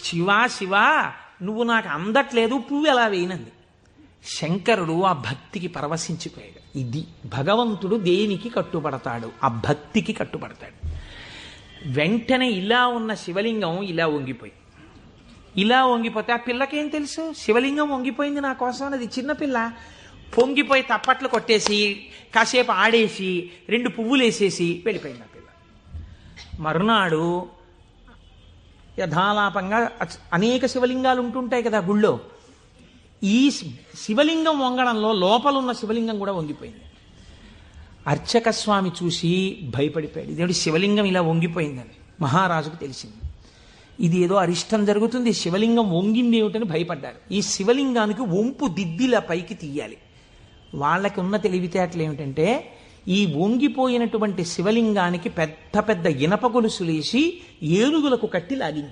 శివా శివా నువ్వు నాకు అందట్లేదు, పువ్వు ఎలా వేయనంది. శంకరుడు ఆ భక్తికి పరవశించిపోయాడు. ఇది భగవంతుడు దేనికి కట్టుబడతాడు? ఆ భక్తికి కట్టుబడతాడు. వెంటనే ఇలా ఉన్న శివలింగం ఇలా వంగిపోతే ఆ పిల్లకేం తెలుసు? శివలింగం వంగిపోయింది నా కోసం అన్నది. చిన్నపిల్ల పొంగిపోయి తప్పట్లు కొట్టేసి కాసేపు ఆడేసి 2 పువ్వులు వేసేసి వెళ్ళిపోయింది ఆ పిల్ల. మరునాడు యథాలాపంగా అనేక శివలింగాలు ఉంటుంటాయి కదా గుళ్ళో. ఈ శివలింగం వంగడంలో లోపలున్న శివలింగం కూడా వంగిపోయింది. అర్చక స్వామి చూసి భయపడిపోయాడు. ఇదేమిటి శివలింగం ఇలా వంగిపోయిందని మహారాజుకు తెలిసింది. ఇది ఏదో అరిష్టం జరుగుతుంది, శివలింగం వంగింది ఏమిటని భయపడ్డారు. ఈ శివలింగానికి వంపు దిద్దిలా పైకి తీయాలి. వాళ్ళకి ఉన్న తెలివితేటలు ఏమిటంటే ఈ వంగిపోయినటువంటి శివలింగానికి పెద్ద పెద్ద ఇనప గొలుసులేసి ఏనుగులకు కట్టి లాగించారు.